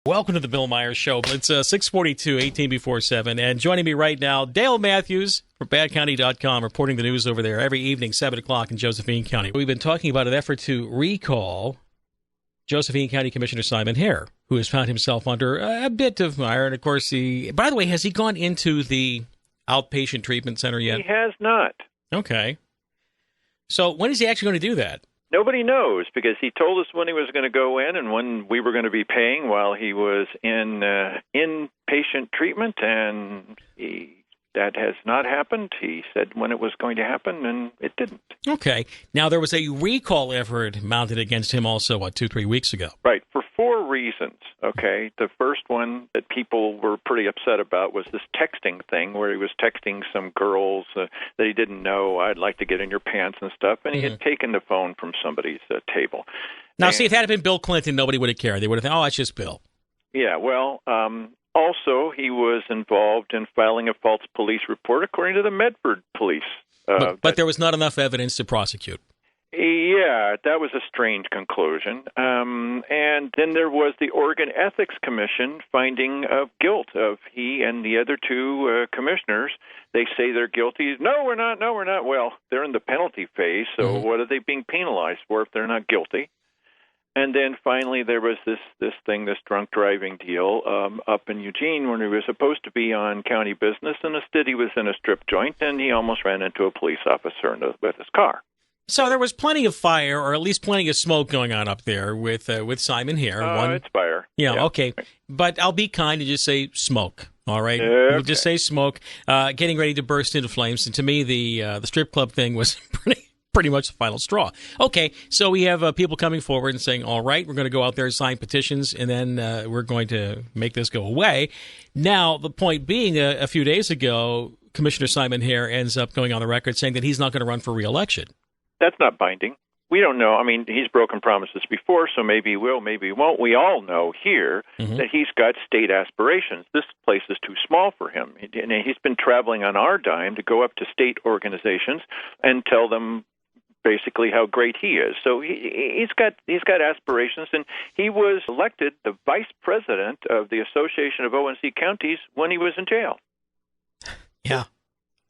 Welcome to the Bill Myers Show. It's 6:42, 18 before 7. And joining me right now, Dale Matthews from badcounty.com, reporting the news over there every evening, 7 o'clock in Josephine County. We've been talking about an effort to recall Josephine County Commissioner Simon Hare, who has found himself under a bit of fire. And, of course, by the way, has he gone into the outpatient treatment center yet? He has not. Okay. So when is he actually going to do that? Nobody knows, because he told us when he was going to go in and when we were going to be paying while he was in inpatient treatment, and that has not happened. He said when it was going to happen, and it didn't. Okay. Now, there was a recall effort mounted against him also, 2-3 weeks ago? Right, for 4 reasons, okay? The first one that people were pretty upset about was this texting thing, where he was texting some girls that he didn't know, I'd like to get in your pants and stuff, and he had taken the phone from somebody's table. Now, see, if that had been Bill Clinton, nobody would have cared. They would have thought, oh, it's just Bill. Yeah, well, also, he was involved in filing a false police report, according to the Medford police. But there was not enough evidence to prosecute. Yeah, that was a strange conclusion. And then there was the Oregon Ethics Commission finding of guilt of he and the other 2 commissioners. They say they're guilty. No, we're not. No, we're not. Well, they're in the penalty phase, so what are they being penalized for if they're not guilty? And then finally there was this drunk driving deal up in Eugene when he was supposed to be on county business, and instead he was in a strip joint, and he almost ran into a police officer with his car. So there was plenty of fire, or at least plenty of smoke going on up there with Simon Hare. It's fire. Yeah, okay. Pretty. But I'll be kind and just say smoke, all right? Okay. We'll just say smoke, getting ready to burst into flames. And to me, the strip club thing was pretty much the final straw. Okay, so we have people coming forward and saying, all right, we're going to go out there and sign petitions, and then we're going to make this go away. Now, the point being, a few days ago, Commissioner Simon Hare ends up going on the record saying that he's not going to run for re-election. That's not binding. We don't know. I mean, he's broken promises before, so maybe he will, maybe he won't. We all know here that he's got state aspirations. This place is too small for him. And he's been traveling on our dime to go up to state organizations and tell them basically how great he is. So he's got aspirations, and he was elected the vice president of the Association of ONC Counties when he was in jail. Yeah.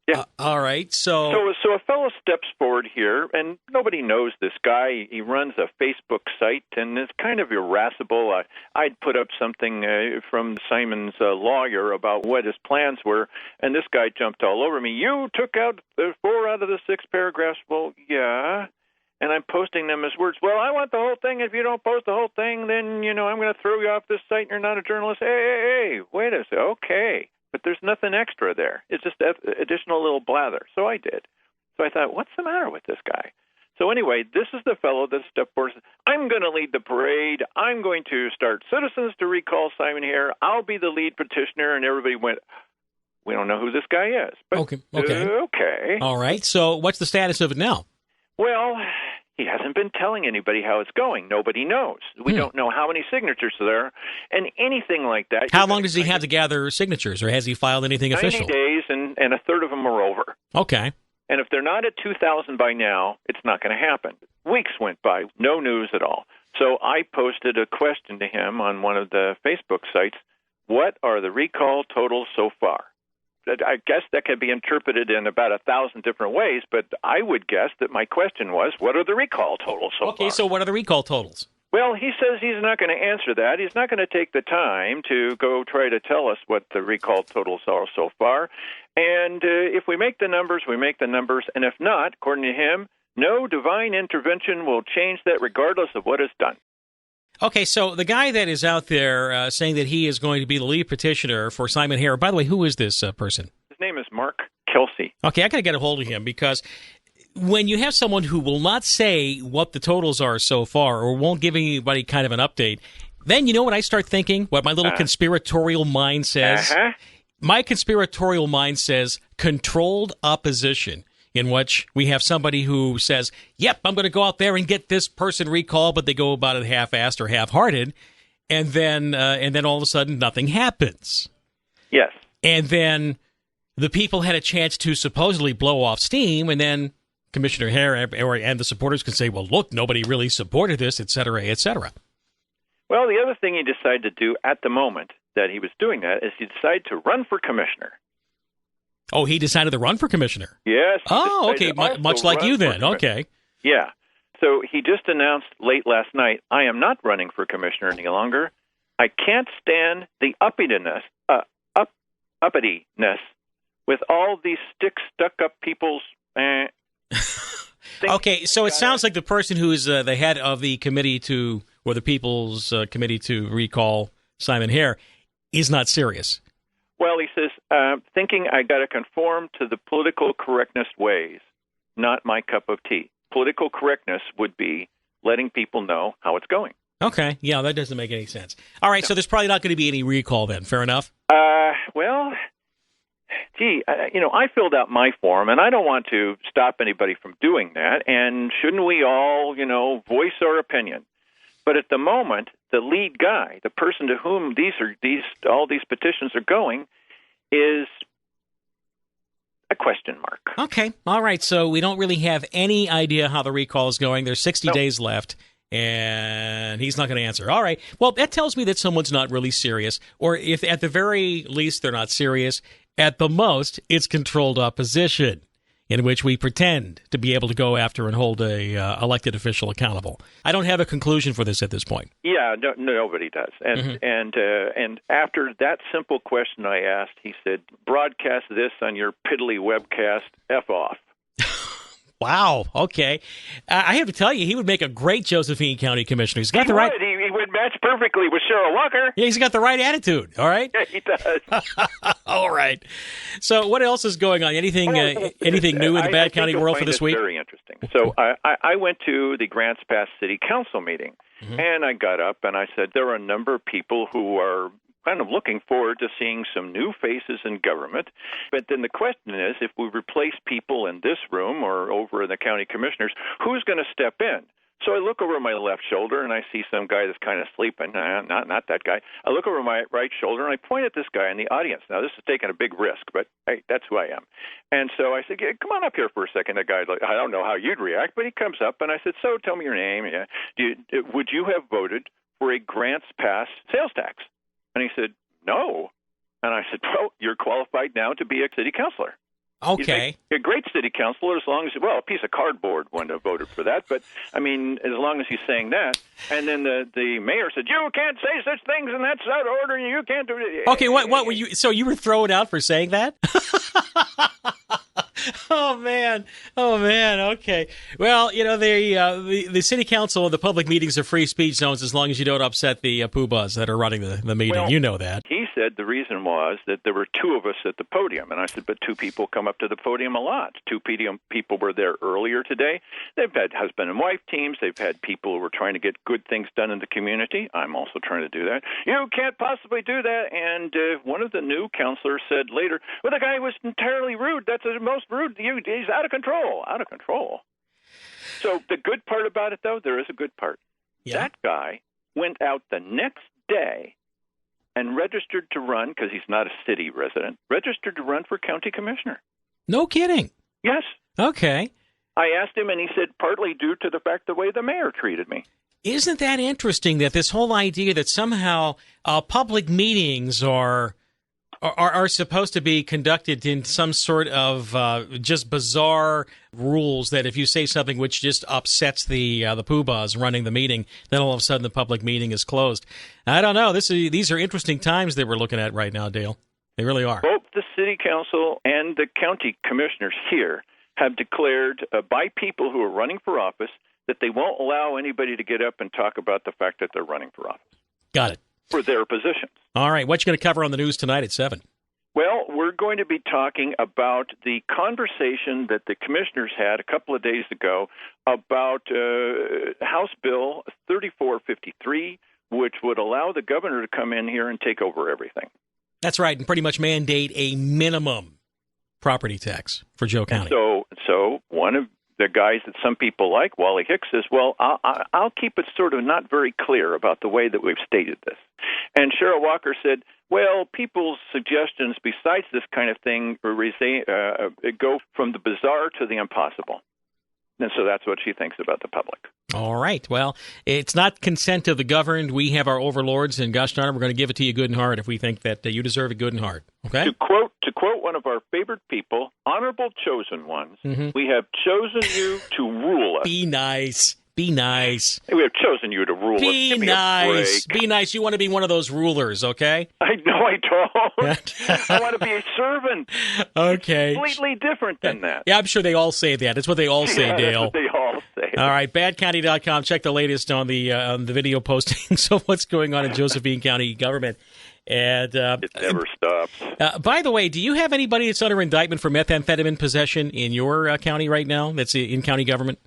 Yeah. All right. So a fellow steps forward here, and nobody knows this guy. He runs a Facebook site, and is kind of irascible. I'd put up something from Simon's lawyer about what his plans were, and this guy jumped all over me. You took out 4 out of the 6 paragraphs. Well, yeah. And I'm posting them as words. Well, I want the whole thing. If you don't post the whole thing, then, I'm going to throw you off this site, and you're not a journalist. Hey, wait a second. Okay. But there's nothing extra there. It's just additional little blather. So I did. So I thought, what's the matter with this guy? So anyway, this is the fellow that stepped forward and said, I'm going to lead the parade. I'm going to start citizens to recall Simon Hare. I'll be the lead petitioner. And everybody went, we don't know who this guy is. But, okay. All right. So what's the status of it now? Well, he hasn't been telling anybody how it's going. Nobody knows. We don't know how many signatures there are, and anything like that. How long does he have to gather signatures, or has he filed anything 90 official? 90 days, and a third of them are over. Okay. And if they're not at 2,000 by now, it's not going to happen. Weeks went by, no news at all. So I posted a question to him on one of the Facebook sites. What are the recall totals so far? I guess that can be interpreted in about 1,000 different ways, but I would guess that my question was, what are the recall totals so far? Okay, so what are the recall totals? Well, he says he's not going to answer that. He's not going to take the time to go try to tell us what the recall totals are so far. And if we make the numbers, we make the numbers. And if not, according to him, no divine intervention will change that regardless of what is done. Okay, so the guy that is out there saying that he is going to be the lead petitioner for Simon Hare, by the way, who is this person? His name is Mark Kelsey. Okay, I got to get a hold of him, because when you have someone who will not say what the totals are so far or won't give anybody kind of an update, then you know what I start thinking, what my little conspiratorial mind says? My conspiratorial mind says controlled opposition, in which we have somebody who says, yep, I'm going to go out there and get this person recalled, but they go about it half-assed or half-hearted, and then all of a sudden nothing happens. Yes. And then the people had a chance to supposedly blow off steam, and then Commissioner Hare and the supporters can say, well, look, nobody really supported this, et cetera, et cetera. Well, the other thing he decided to do at the moment that he was doing that is he decided to run for commissioner. Oh, he decided to run for commissioner? Yes. Oh, okay, much like you then. Okay. Yeah. So he just announced late last night, I am not running for commissioner any longer. I can't stand the uppityness with all these stuck-up people's... Okay, so it sounds like the person who is the head of the committee to, or the People's Committee to recall Simon Hare, is not serious. Well, he says, thinking I got to conform to the political correctness ways, not my cup of tea. Political correctness would be letting people know how it's going. Okay, yeah, that doesn't make any sense. All right, so there's probably not going to be any recall then. Fair enough? Well, I filled out my form, and I don't want to stop anybody from doing that. And shouldn't we all, voice our opinion? But at the moment, the lead guy, the person to whom all these petitions are going, is a question mark. Okay, all right. So we don't really have any idea how the recall is going. There's 60 days left, and he's not going to answer. All right. Well, that tells me that someone's not really serious, or if at the very least they're not serious. At the most, it's controlled opposition, in which we pretend to be able to go after and hold a elected official accountable. I don't have a conclusion for this at this point. Yeah, nobody does. And and after that simple question I asked, he said, broadcast this on your piddly webcast, F off. Wow, okay. I have to tell you, he would make a great Josephine County Commissioner. He would match perfectly with Cheryl Walker. Yeah, he's got the right attitude, all right? Yeah, he does. All right. So what else is going on? Anything new in the Bad County world for this week? Very interesting. So I went to the Grants Pass City Council meeting, and I got up and I said there are a number of people who are kind of looking forward to seeing some new faces in government. But then the question is, if we replace people in this room or over in the county commissioners, who's going to step in? So I look over my left shoulder, and I see some guy that's kind of sleeping. Not that guy. I look over my right shoulder, and I point at this guy in the audience. Now, this is taking a big risk, but hey, that's who I am. And so I said, come on up here for a second. The guy's like, I don't know how you'd react, but he comes up, and I said, so tell me your name. Yeah. Would you have voted for a Grants Pass sales tax? And he said, no. And I said, well, you're qualified now to be a city councilor. Okay. He's a great city councilor as long as, a piece of cardboard wouldn't have voted for that. But, I mean, as long as he's saying that. And then the mayor said, you can't say such things, and that's out of order, and you can't do it. Okay, what were you? So you were thrown out for saying that? Oh man! Okay. Well, the city council and the public meetings are free speech zones as long as you don't upset the poobahs that are running the meeting. Well, you know that. He said the reason was that there were two of us at the podium, and I said, but two people come up to the podium a lot. Two people were there earlier today. They've had husband and wife teams. They've had people who were trying to get good things done in the community. I'm also trying to do that. You can't possibly do that. And one of the new counselors said later, well, the guy was entirely rude. That's the most rude. He's out of control. Out of control. So the good part about it, though, there is a good part. Yeah. That guy went out the next day and registered to run, because he's not a city resident, registered to run for county commissioner. No kidding. Yes. Okay. I asked him, and he said partly due to the fact the way the mayor treated me. Isn't that interesting that this whole idea that somehow public meetings are supposed to be conducted in some sort of just bizarre rules that if you say something which just upsets the poobahs running the meeting, then all of a sudden the public meeting is closed. I don't know. These are interesting times that we're looking at right now, Dale. They really are. Both the city council and the county commissioners here have declared by people who are running for office that they won't allow anybody to get up and talk about the fact that they're running for office. Got it. For their positions. All right. What you going to cover on the news tonight at 7? Well, we're going to be talking about the conversation that the commissioners had a couple of days ago about House Bill 3453, which would allow the governor to come in here and take over everything. That's right, and pretty much mandate a minimum property tax for Joe County. So one of the guys that some people like, Wally Hicks, says, well, I'll keep it sort of not very clear about the way that we've stated this. And Cheryl Walker said, well, people's suggestions besides this kind of thing go from the bizarre to the impossible. And so that's what she thinks about the public. All right. Well, it's not consent of the governed. We have our overlords, and gosh darn it, we're going to give it to you good and hard if we think that you deserve it good and hard. Okay? To quote one of our favorite people, honorable chosen ones, we have chosen you to rule us. Be nice. Be nice. We have chosen you to rule us. Be nice. Be nice. You want to be one of those rulers, okay? I don't. I want to be a servant. Okay. Completely different than that. Yeah, I'm sure they all say that. That's what they all say, Dale. That's what they all say. All right, badcounty.com. Check the latest on the video postings of what's going on in Josephine County government. And it never stops. By the way, do you have anybody that's under indictment for methamphetamine possession in your county right now that's in county government?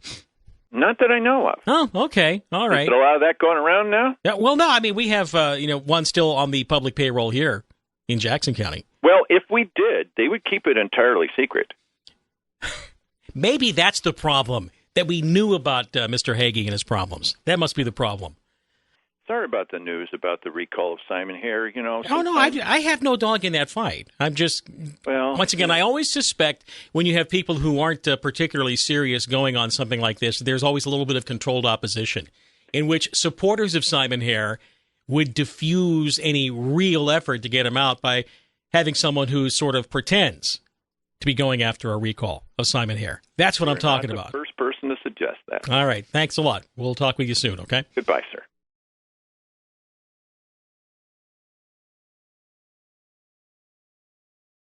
Not that I know of. Oh, okay. All right. Is there a lot of that going around now? Yeah, well, no. I mean, we have one still on the public payroll here in Jackson County. Well, if we did, they would keep it entirely secret. Maybe that's the problem, that we knew about Mr. Hage and his problems. That must be the problem. Sorry about the news about the recall of Simon Hare. Oh, no, I have no dog in that fight. I'm just, once again, I always suspect when you have people who aren't particularly serious going on something like this, there's always a little bit of controlled opposition in which supporters of Simon Hare would diffuse any real effort to get him out by having someone who sort of pretends to be going after a recall of Simon Hare. That's what I'm talking about. First person to suggest that. All right. Thanks a lot. We'll talk with you soon, okay? Goodbye, sir.